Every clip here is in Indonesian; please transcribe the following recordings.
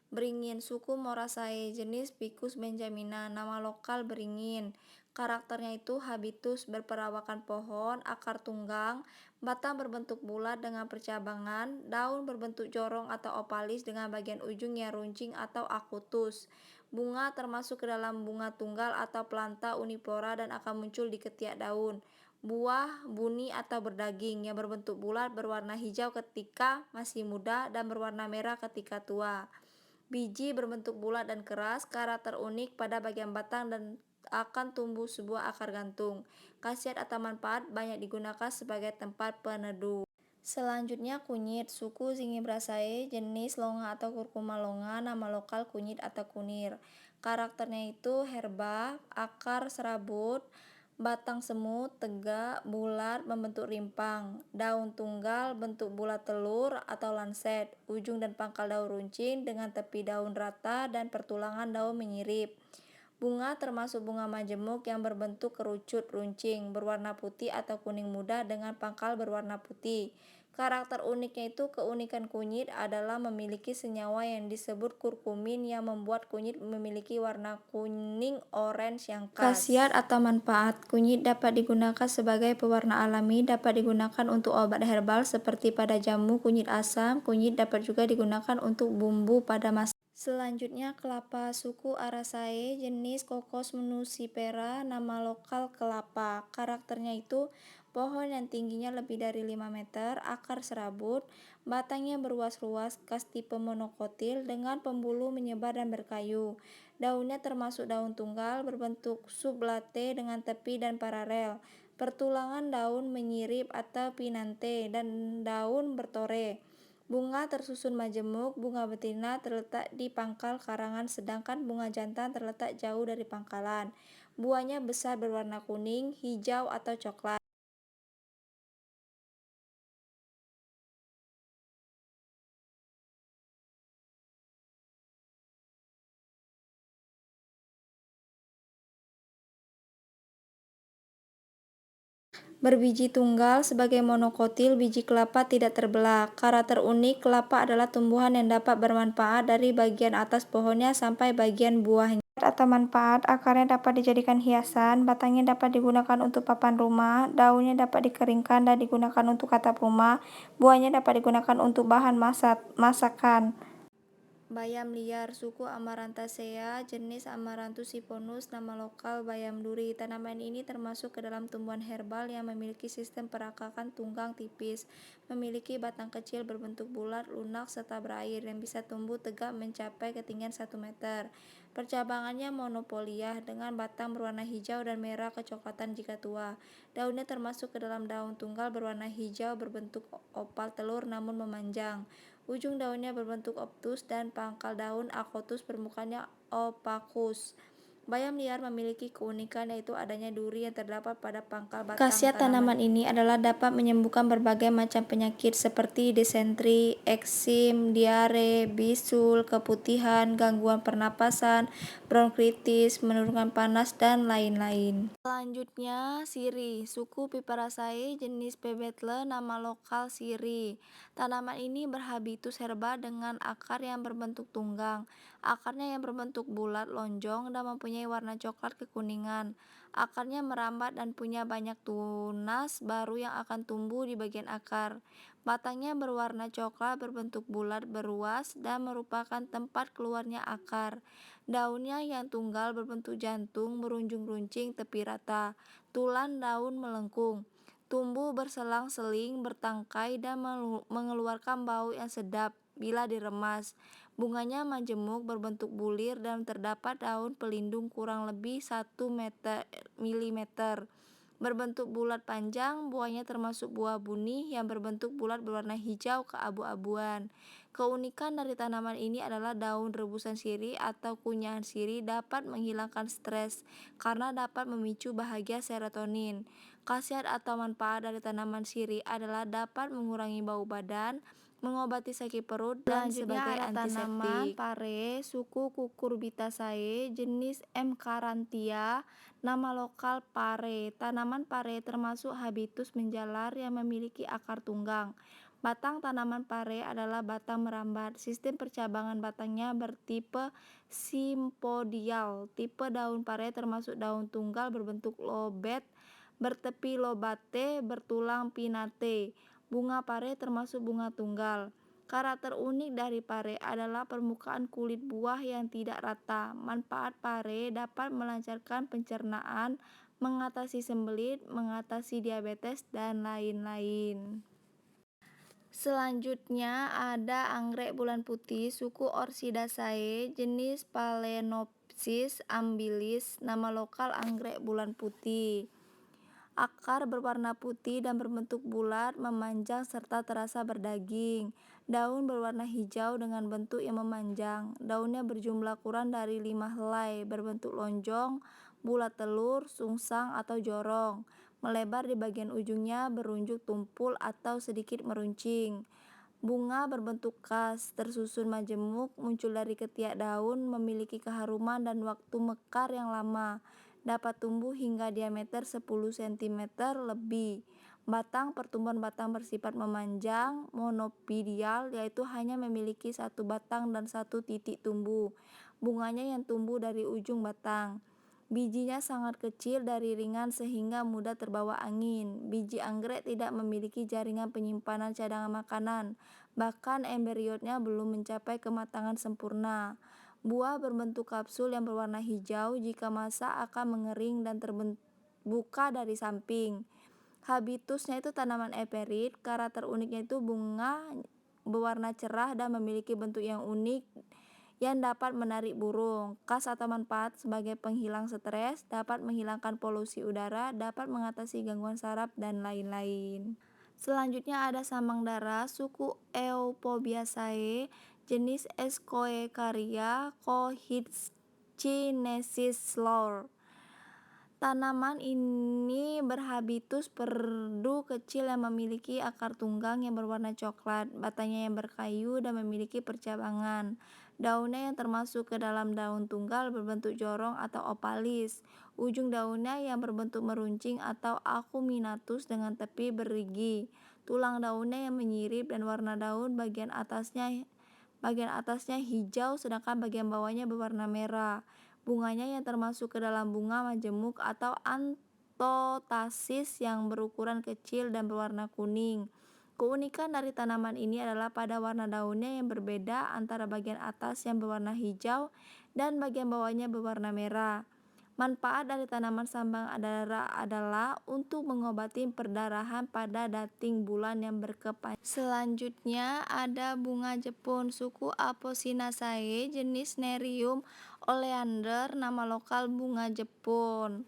Beringin, suku Morasae, jenis Ficus benjamina, nama lokal beringin. Karakternya itu habitus berperawakan pohon, akar tunggang, batang berbentuk bulat dengan percabangan, daun berbentuk jorong atau opalis dengan bagian ujung yang runcing atau akutus. Bunga termasuk ke dalam bunga tunggal atau planta uniflora dan akan muncul di ketiak daun. Buah buni atau berdaging yang berbentuk bulat berwarna hijau ketika masih muda dan berwarna merah ketika tua. Biji berbentuk bulat dan keras, karakter unik pada bagian batang dan akan tumbuh sebuah akar gantung. Khasiat atau manfaat banyak digunakan sebagai tempat peneduh. Selanjutnya kunyit, suku Zingibrasae, jenis longa atau kurkuma longa, nama lokal kunyit atau kunir. Karakternya itu herba, akar serabut, batang semut, tegak, bulat, membentuk rimpang. Daun tunggal, bentuk bulat telur atau lanset. Ujung dan pangkal daun runcing dengan tepi daun rata dan pertulangan daun menyirip. Bunga termasuk bunga majemuk yang berbentuk kerucut runcing, berwarna putih atau kuning muda dengan pangkal berwarna putih. Karakter uniknya itu keunikan kunyit adalah memiliki senyawa yang disebut kurkumin yang membuat kunyit memiliki warna kuning orange yang khas. Khasiat atau manfaat, kunyit dapat digunakan sebagai pewarna alami, dapat digunakan untuk obat herbal seperti pada jamu kunyit asam. Kunyit dapat juga digunakan untuk bumbu pada masakan. Selanjutnya kelapa, suku Araceae, jenis Cocos nucifera, nama lokal kelapa. Karakternya itu pohon yang tingginya lebih dari 5 meter, akar serabut, batangnya berluas-luas, khas tipe monokotil dengan pembuluh menyebar dan berkayu. Daunnya termasuk daun tunggal berbentuk sublate dengan tepi dan paralel. Pertulangan daun menyirip atau pinante dan daun bertore. Bunga tersusun majemuk, bunga betina terletak di pangkal karangan sedangkan bunga jantan terletak jauh dari pangkalan. Buahnya besar berwarna kuning, hijau atau coklat. Berbiji tunggal sebagai monokotil, biji kelapa tidak terbelah. Karakter unik kelapa adalah tumbuhan yang dapat bermanfaat dari bagian atas pohonnya sampai bagian buahnya. Atau manfaat, akarnya dapat dijadikan hiasan, batangnya dapat digunakan untuk papan rumah, daunnya dapat dikeringkan dan digunakan untuk atap rumah, buahnya dapat digunakan untuk bahan masakan. Bayam liar, suku Amaranthacea, jenis Amaranthus siphonuus, nama lokal bayam duri. Tanaman ini termasuk ke dalam tumbuhan herbal yang memiliki sistem perakakan tunggang tipis, memiliki batang kecil berbentuk bulat, lunak, serta berair yang bisa tumbuh tegak mencapai ketinggian 1 meter. Percabangannya monopoliah dengan batang berwarna hijau dan merah kecoklatan jika tua. Daunnya termasuk ke dalam daun tunggal berwarna hijau berbentuk opal telur namun memanjang. Ujung daunnya berbentuk obtus dan pangkal daun akotus, permukaannya opakus. Bayam liar memiliki keunikan yaitu adanya duri yang terdapat pada pangkal batang. Khasiat tanaman ini adalah dapat menyembuhkan berbagai macam penyakit seperti disentri, eksim, diare, bisul, keputihan, gangguan pernapasan, bronkitis, menurunkan panas, dan lain-lain. Selanjutnya, sirih, suku Piperaceae, jenis Pebetle, nama lokal sirih. Tanaman ini berhabitus herba dengan akar yang berbentuk tunggang. Akarnya yang berbentuk bulat lonjong dan mempunyai warna coklat kekuningan. Akarnya merambat dan punya banyak tunas baru yang akan tumbuh di bagian akar. Batangnya berwarna coklat berbentuk bulat beruas dan merupakan tempat keluarnya akar. Daunnya yang tunggal berbentuk jantung berunjung runcing tepi rata. Tulan daun melengkung. Tumbuh berselang-seling, bertangkai dan mengeluarkan bau yang sedap bila diremas. Bunganya majemuk berbentuk bulir dan terdapat daun pelindung kurang lebih 1 mm. Berbentuk bulat panjang, buahnya termasuk buah buni yang berbentuk bulat berwarna hijau keabu-abuan. Keunikan dari tanaman ini adalah daun rebusan sirih atau kunyahan sirih dapat menghilangkan stres karena dapat memicu bahagia serotonin. Khasiat atau manfaat dari tanaman sirih adalah dapat mengurangi bau badan, mengobati sakit perut, dan sebagai antiseptik. Tanaman pare, suku Cucurbitaceae, jenis M. caranthia, nama lokal pare. Tanaman pare termasuk habitus menjalar yang memiliki akar tunggang. Batang tanaman pare adalah batang merambat. Sistem percabangan batangnya bertipe simpodial. Tipe daun pare termasuk daun tunggal berbentuk lobet, bertepi lobate, bertulang pinnate. Bunga pare termasuk bunga tunggal. Karakter unik dari pare adalah permukaan kulit buah yang tidak rata. Manfaat pare dapat melancarkan pencernaan, mengatasi sembelit, mengatasi diabetes, dan lain-lain. Selanjutnya ada anggrek bulan putih suku Orchidaceae jenis Phalaenopsis amabilis, nama lokal anggrek bulan putih. Akar berwarna putih dan berbentuk bulat, memanjang serta terasa berdaging. Daun berwarna hijau dengan bentuk yang memanjang. Daunnya berjumlah kurang dari 5 helai, berbentuk lonjong, bulat telur, sungsang atau jorong. Melebar di bagian ujungnya, berunjuk tumpul atau sedikit meruncing. Bunga berbentuk kas, tersusun majemuk, muncul dari ketiak daun, memiliki keharuman dan waktu mekar yang lama. Dapat tumbuh hingga diameter 10 cm lebih. Batang pertumbuhan batang bersifat memanjang, monopodial, yaitu hanya memiliki satu batang dan satu titik tumbuh. Bunganya yang tumbuh dari ujung batang. Bijinya sangat kecil dari ringan sehingga mudah terbawa angin. Biji anggrek tidak memiliki jaringan penyimpanan cadangan makanan, bahkan embriotnya belum mencapai kematangan sempurna. Buah berbentuk kapsul yang berwarna hijau, jika masak akan mengering dan terbuka dari samping. Habitusnya itu tanaman eperit, karakter uniknya itu bunga berwarna cerah dan memiliki bentuk yang unik yang dapat menarik burung. Khas atau manfaat sebagai penghilang stres, dapat menghilangkan polusi udara, dapat mengatasi gangguan saraf, dan lain-lain. Selanjutnya ada samang dara suku Euphorbiaceae jenis Scoecaria cohitchinensis Lour. Tanaman ini berhabitus perdu kecil yang memiliki akar tunggang yang berwarna coklat, batangnya yang berkayu dan memiliki percabangan. Daunnya yang termasuk ke dalam daun tunggal berbentuk jorong atau opalis. Ujung daunnya yang berbentuk meruncing atau acuminatus dengan tepi berigi. Tulang daunnya yang menyirip dan warna daun bagian atasnya hijau sedangkan bagian bawahnya berwarna merah. Bunganya yang termasuk ke dalam bunga majemuk atau anthotasis yang berukuran kecil dan berwarna kuning. Keunikan dari tanaman ini adalah pada warna daunnya yang berbeda antara bagian atas yang berwarna hijau dan bagian bawahnya berwarna merah. Manfaat dari tanaman samang dara adalah untuk mengobati perdarahan pada dating bulan yang berkepanjangan. Selanjutnya ada bunga Jepun suku Apocynaceae jenis Nerium oleander, nama lokal bunga Jepun.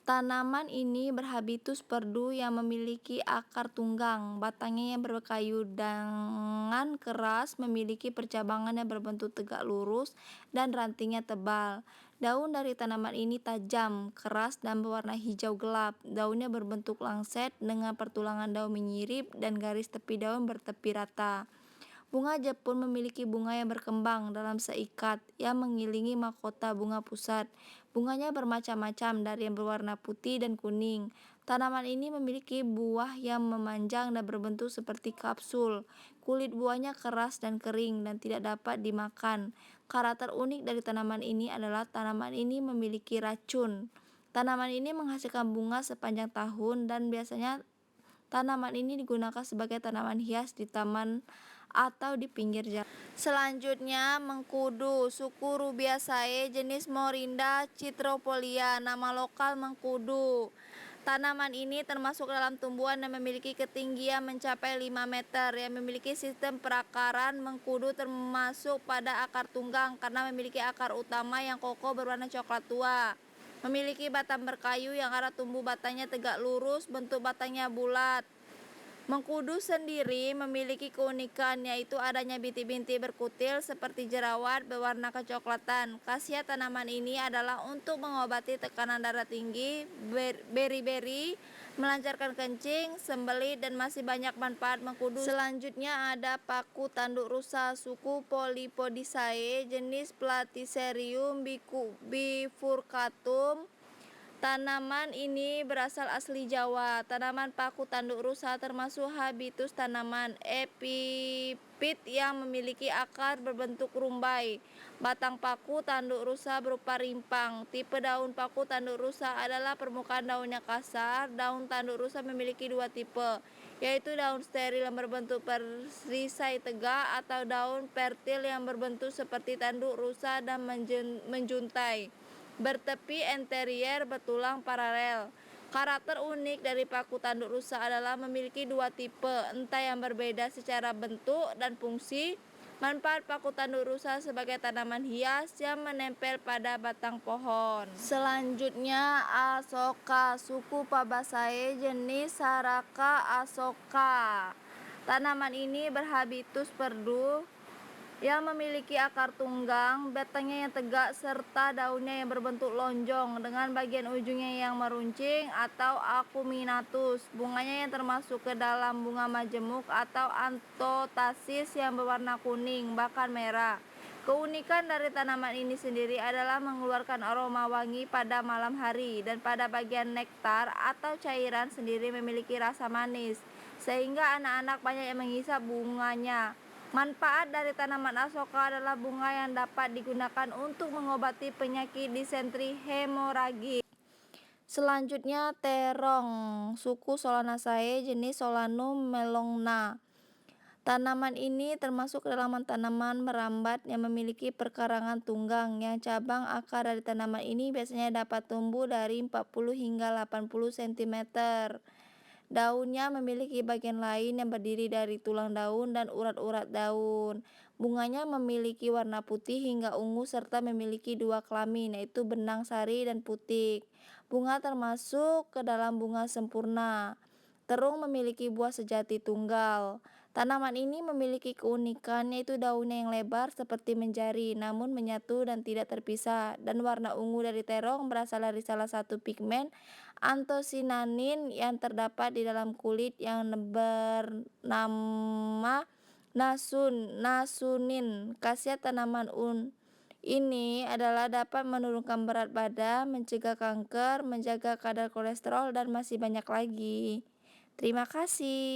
Tanaman ini berhabitus perdu yang memiliki akar tunggang, batangnya yang berkayu dengan keras, memiliki percabangan yang berbentuk tegak lurus dan rantingnya tebal. Daun dari tanaman ini tajam, keras dan berwarna hijau gelap. Daunnya berbentuk langset dengan pertulangan daun menyirip dan garis tepi daun bertepi rata. Bunga Jepun memiliki bunga yang berkembang dalam seikat yang mengelilingi mahkota bunga pusat. Bunganya bermacam-macam dari yang berwarna putih dan kuning. Tanaman ini memiliki buah yang memanjang dan berbentuk seperti kapsul. Kulit buahnya keras dan kering dan tidak dapat dimakan. Karakter unik dari tanaman ini adalah tanaman ini memiliki racun. Tanaman ini menghasilkan bunga sepanjang tahun dan biasanya tanaman ini digunakan sebagai tanaman hias di taman atau di pinggir jalan. Selanjutnya mengkudu suku Rubiaceae jenis Morinda citrofolia, nama lokal mengkudu. Tanaman ini termasuk dalam tumbuhan yang memiliki ketinggian mencapai 5 meter yang memiliki sistem perakaran. Mengkudu termasuk pada akar tunggang karena memiliki akar utama yang kokoh berwarna coklat tua. Memiliki batang berkayu yang arah tumbuh batangnya tegak lurus, bentuk batangnya bulat. Mengkudu sendiri memiliki keunikan yaitu adanya bintik-bintik berkutil seperti jerawat berwarna kecoklatan. Khasiat tanaman ini adalah untuk mengobati tekanan darah tinggi, beri-beri, melancarkan kencing, sembelit, dan masih banyak manfaat mengkudu. Selanjutnya ada paku tanduk rusa suku Polypodiaceae jenis Platycerium bifurcatum. Tanaman ini berasal asli Jawa. Tanaman paku tanduk rusa termasuk habitus tanaman epifit yang memiliki akar berbentuk rumbai. Batang paku tanduk rusa berupa rimpang. Tipe daun paku tanduk rusa adalah permukaan daunnya kasar. Daun tanduk rusa memiliki dua tipe, yaitu daun steril yang berbentuk perisai tegak atau daun fertil yang berbentuk seperti tanduk rusa dan menjuntai, bertepi anterior bertulang paralel. Karakter unik dari paku tanduk rusa adalah memiliki dua tipe, entah yang berbeda secara bentuk dan fungsi. Manfaat paku tanduk rusa sebagai tanaman hias yang menempel pada batang pohon. Selanjutnya, Asoka, suku Fabaceae, jenis Saraka asoka. Tanaman ini berhabitus perdu yang memiliki akar tunggang, batangnya yang tegak, serta daunnya yang berbentuk lonjong dengan bagian ujungnya yang meruncing atau acuminatus. Bunganya yang termasuk ke dalam bunga majemuk atau anthotasis yang berwarna kuning, bahkan merah. Keunikan dari tanaman ini sendiri adalah mengeluarkan aroma wangi pada malam hari, dan pada bagian nektar atau cairan sendiri memiliki rasa manis, sehingga anak-anak banyak yang menghisap bunganya. Manfaat dari tanaman asoka adalah bunga yang dapat digunakan untuk mengobati penyakit disentri hemoragis. Selanjutnya, terong, suku Solanaceae, jenis Solanum melongna. Tanaman ini termasuk ke dalam tanaman merambat yang memiliki perkarangan tunggang. Yang cabang akar dari tanaman ini biasanya dapat tumbuh dari 40 hingga 80 cm. Daunnya memiliki bagian lain yang berdiri dari tulang daun dan urat-urat daun. Bunganya memiliki warna putih hingga ungu serta memiliki dua kelamin, yaitu benang sari dan putik. Bunga termasuk ke dalam bunga sempurna. Terung memiliki buah sejati tunggal. Tanaman ini memiliki keunikan, yaitu daunnya yang lebar seperti menjari namun menyatu dan tidak terpisah, dan warna ungu dari terong berasal dari salah satu pigmen antosianin yang terdapat di dalam kulit yang bernama nasunin. Khasiat tanaman ini adalah dapat menurunkan berat badan, mencegah kanker, menjaga kadar kolesterol, dan masih banyak lagi. Terima kasih.